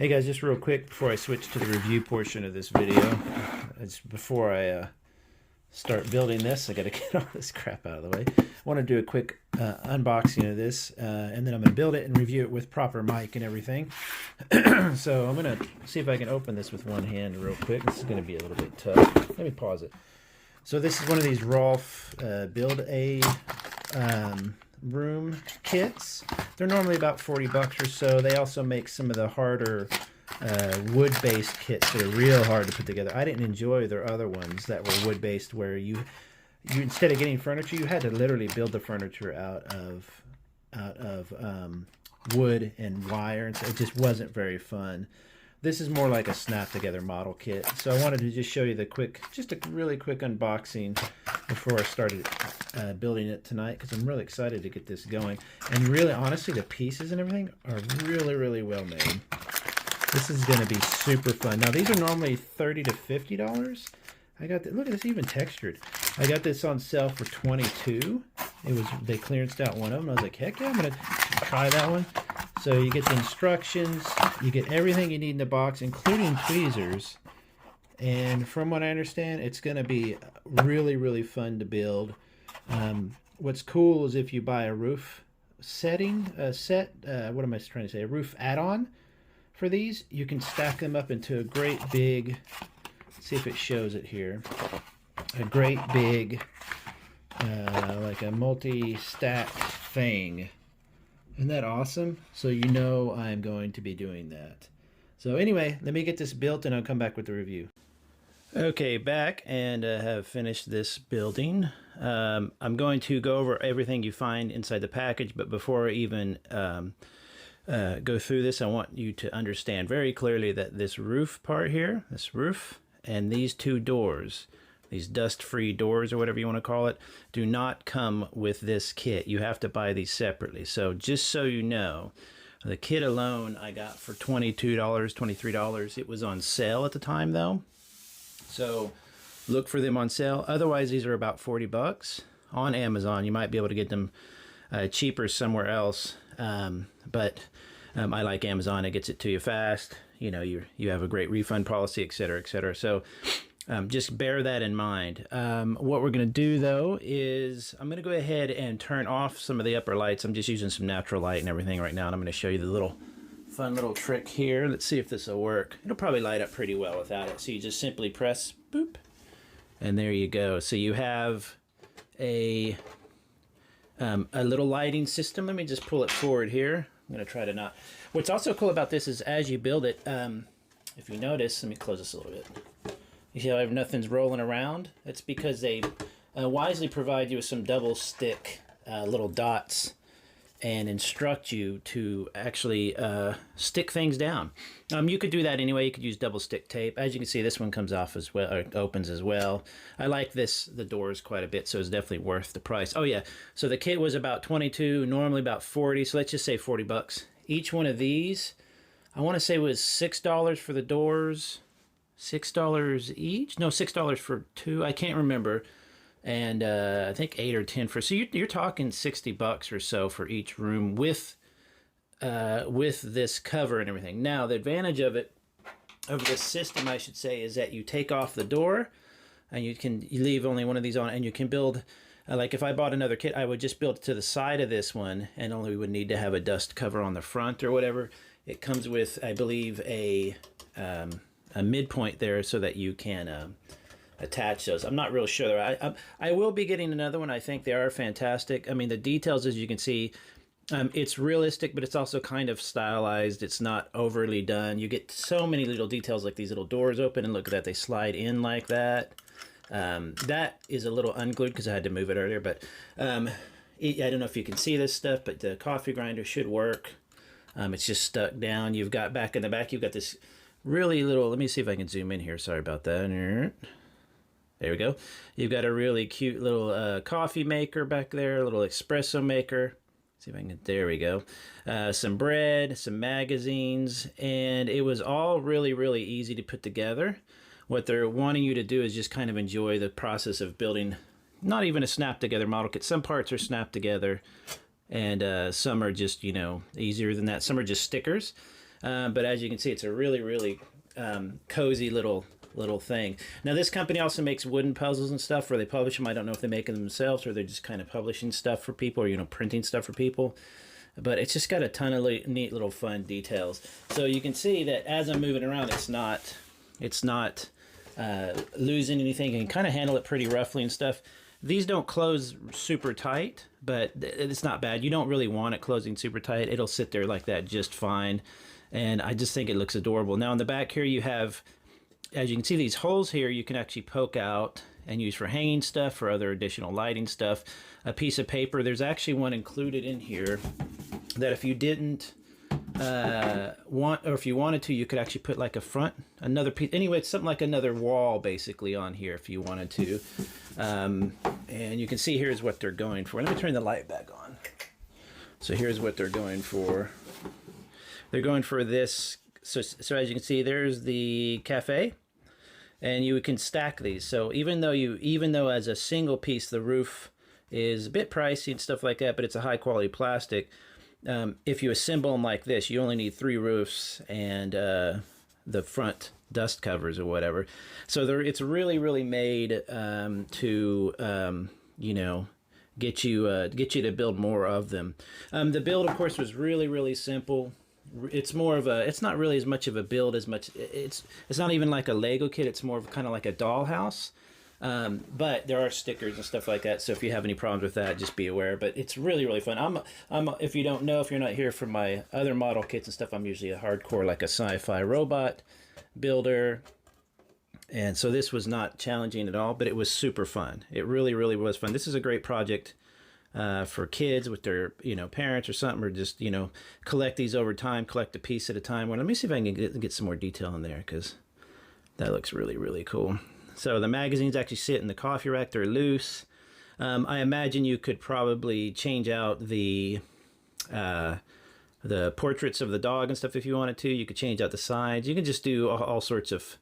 Hey guys, just real quick before I switch to the review portion of this video, it's before I start building this, I gotta get all this crap out of the way. I want to do a quick unboxing of this, and then I'm gonna build it and review it with proper mic and everything. So I'm gonna see if I can open this with one hand real quick. This is gonna be a little bit tough. Let me pause it. So this is one of these Rolife build-a room kits. They're normally about 40 bucks or so. They also make some of the harder wood-based kits that are real hard to put together. I didn't enjoy their other ones that were wood-based, where you instead of getting furniture, you had to literally build the furniture out of wood and wire, and so it just wasn't very fun. This is more like a snap-together model kit. So I wanted to just show you just a really quick unboxing before I started building it tonight, because I'm really excited to get this going. And really, honestly, the pieces and everything are really, really well made. This is going to be super fun. Now, these are normally $30 to $50. I got look at this, even textured. I got this on sale for $22. They clearanced out one of them. I was like, heck yeah, I'm going to try that one. So you get the instructions, you get everything you need in the box, including tweezers. And from what I understand, it's going to be really, really fun to build. What's cool is if you buy a roof what am I trying to say? A roof add-on for these, you can stack them up into a great big, let's see if it shows it here, a great big, like a multi-stacked thing. Isn't that awesome? So you know I'm going to be doing that. So anyway, let me get this built and I'll come back with the review. Okay, back and have finished this building. I'm going to go over everything you find inside the package, but before I even go through this, I want you to understand very clearly that this roof part here, this roof, and these two doors, these dust-free doors or whatever you want to call it, do not come with this kit. You have to buy these separately. So just so you know, the kit alone I got for $22, $23. It was on sale at the time though. So look for them on sale. Otherwise, these are about 40 bucks on Amazon. You might be able to get them cheaper somewhere else. But I like Amazon. It gets it to you fast. You know, you have a great refund policy, etc., etc. So just bear that in mind. What we're going to do, though, is I'm going to go ahead and turn off some of the upper lights. I'm just using some natural light and everything right now, and I'm going to show you the fun little trick here. Let's see if this will work. It'll probably light up pretty well without it. So you just simply press boop, and there you go. So you have a little lighting system. Let me just pull it forward here. I'm going to try to not. What's also cool about this is as you build it, if you notice, let me close this a little bit. You see how nothing's rolling around? That's because they wisely provide you with some double stick little dots and instruct you to actually stick things down. You could do that anyway. You could use double stick tape. As you can see, this one comes off as well, or opens as well. I like the doors quite a bit, so it's definitely worth the price. Oh yeah, so the kit was about 22, normally about 40, so let's just say 40 bucks. Each one of these, I want to say was $6 for the doors, $6 each? No, $6 for two, I can't remember. And I think 8 or 10 for, so you're talking 60 bucks or so for each room with this cover and everything. Now the advantage of this system, I should say, is that you take off the door and you leave only one of these on, and you can build like if I bought another kit, I would just build it to the side of this one, and only would need to have a dust cover on the front or whatever. It comes with, I believe, a midpoint there so that you can attach those. I'm not real sure. I will be getting another one. I think they are fantastic. I mean, the details, as you can see, it's realistic, but it's also kind of stylized. It's not overly done. You get so many little details, like these little doors open, and look at that, they slide in like that. That is a little unglued because I had to move it earlier, but I don't know if you can see this stuff, but the coffee grinder should work. It's just stuck down. You've got back in the back, you've got this really little, let me see if I can zoom in here. Sorry about that. There we go. You've got a really cute little coffee maker back there, a little espresso maker. See if I can, there we go. Some bread, some magazines, and it was all really, really easy to put together. What they're wanting you to do is just kind of enjoy the process of building, not even a snap together model kit. Some parts are snapped together, and some are just, you know, easier than that. Some are just stickers. But as you can see, it's a really cozy little thing. Now this company also makes wooden puzzles and stuff where they publish them. I don't know if they make them themselves or they're just kind of publishing stuff for people, or printing stuff for people. But it's just got a ton of neat little fun details. So you can see that as I'm moving around, it's not losing anything. You can kind of handle it pretty roughly and stuff. These don't close super tight, but it's not bad. You don't really want it closing super tight. It'll sit there like that just fine. And I just think it looks adorable. Now in the back here you have, as you can see, these holes here you can actually poke out and use for hanging stuff, for other additional lighting stuff. A piece of paper, there's actually one included in here that if you didn't want, or if you wanted to, you could actually put like another piece. Anyway, it's something like another wall basically on here if you wanted to. And you can see here's what they're going for. Let me turn the light back on. So here's what they're going for. They're going for this. So as you can see, there's the cafe. And you can stack these. So even though as a single piece the roof is a bit pricey and stuff like that, but it's a high quality plastic, if you assemble them like this, you only need 3 roofs and the front dust covers or whatever. So it's really made to get you to build more of them. The build, of course, was really simple. It's more of a, it's not really as much of a build as much, it's not even like a Lego kit, it's more of kind of like a dollhouse. But there are stickers and stuff like that, so if you have any problems with that, just be aware. But it's really fun. If you don't know, if you're not here from my other model kits and stuff, I'm usually a hardcore, like a sci-fi robot builder. And so this was not challenging at all, but it was super fun. It really was fun. This is a great project for kids with their parents or something, or just collect these over time, collect a piece at a time. Well, let me see if I can get some more detail in there, because that looks really cool. So the magazines actually sit in the coffee rack. They're loose. I imagine you could probably change out the portraits of the dog and stuff if you wanted to. You could change out the sides. You can just do all sorts of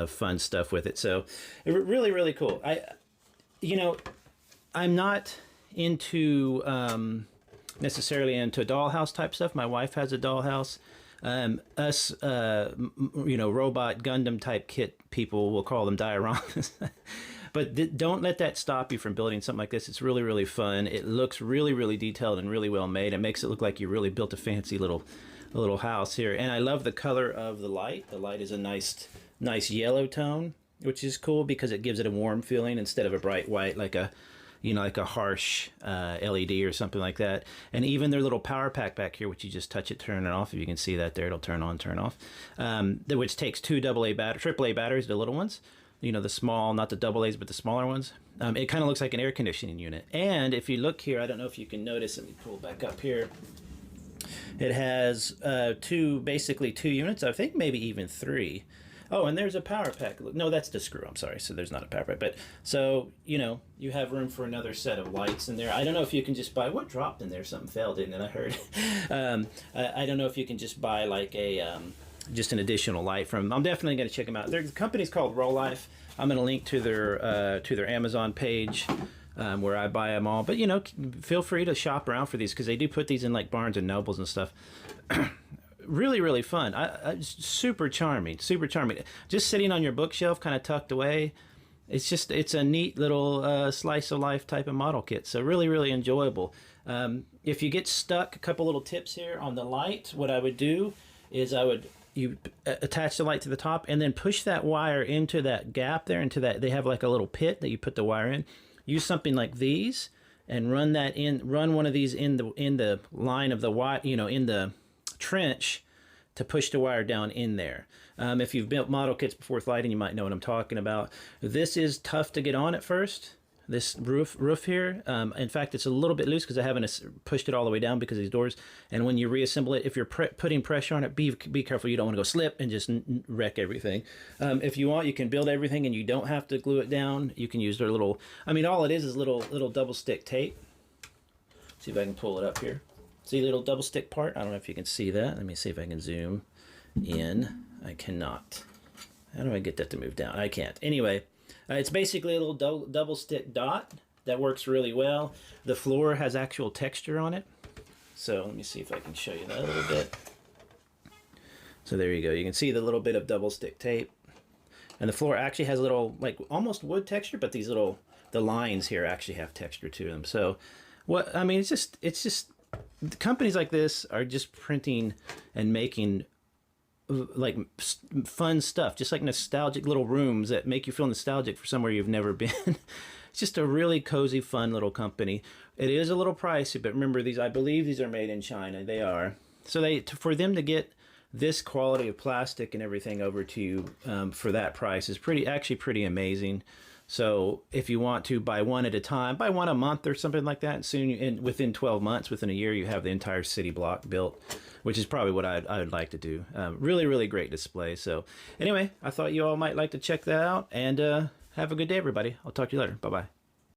fun stuff with it. So really cool. I'm not into necessarily into dollhouse type stuff. My wife has a dollhouse. Us robot Gundam type kit people will call them dioramas. But don't let that stop you from building something like this. It's really fun. It looks really detailed and really well made. It makes it look like you really built a fancy little house here. And I love the color of the light. The light is a nice yellow tone, which is cool because it gives it a warm feeling instead of a bright white like a harsh LED or something like that. And even their little power pack back here, which you just touch it, turn it off. If you can see that there, it'll turn on, turn off. Which takes 2 AAA batteries, the little ones. The small, not the double A's, but the smaller ones. It kind of looks like an air conditioning unit. And if you look here, I don't know if you can notice, let me pull back up here. It has basically two units, I think maybe even 3. Oh, and there's a power pack. No, that's the screw. I'm sorry. So there's not a power pack. But so, you have room for another set of lights in there. I don't know if you can just buy, what dropped in there? Something fell, didn't it? I heard. I don't know if you can just buy like just an additional light from them. I'm definitely going to check them out. The company's called Rolife. I'm going to link to their Amazon page where I buy them all. But, feel free to shop around for these because they do put these in like Barnes and Nobles and stuff. Really fun. Super charming. Just sitting on your bookshelf, kind of tucked away. It's a neat little slice of life type of model kit. So really enjoyable. If you get stuck, a couple little tips here on the light. What I would do is you attach the light to the top and then push that wire into that gap there, into that. They have like a little pit that you put the wire in. Use something like these and run one of these in the line of the wire, in the trench to push the wire down in there. If you've built model kits before with lighting, you might know what I'm talking about. This is tough to get on at first, this roof here. In fact, it's a little bit loose because I haven't pushed it all the way down because of these doors. And when you reassemble it, if you're putting pressure on it, be careful. You don't want to go slip and just wreck everything. If you want, you can build everything and you don't have to glue it down. You can use their little, all it is little double stick tape. See if I can pull it up here. See the little double stick part? I don't know if you can see that. Let me see if I can zoom in. I cannot. How do I get that to move down? I can't. Anyway, it's basically a little double stick dot that works really well. The floor has actual texture on it. So let me see if I can show you that a little bit. So there you go. You can see the little bit of double stick tape. And the floor actually has a little, like, almost wood texture, but these little, the lines here actually have texture to them. So what, I mean, it's just companies like this are just printing and making like fun stuff, just like nostalgic little rooms that make you feel nostalgic for somewhere you've never been. It's just a really cozy, fun little company. It is a little pricey, but remember, these, I believe these are made in China. They are. So for them to get this quality of plastic and everything over to you for that price is actually pretty amazing. So if you want to buy one at a time, buy one a month or something like that, and soon, within 12 months, within a year, you have the entire city block built, which is probably what I would like to do. Really, really great display. So anyway, I thought you all might like to check that out, and have a good day, everybody. I'll talk to you later. Bye-bye.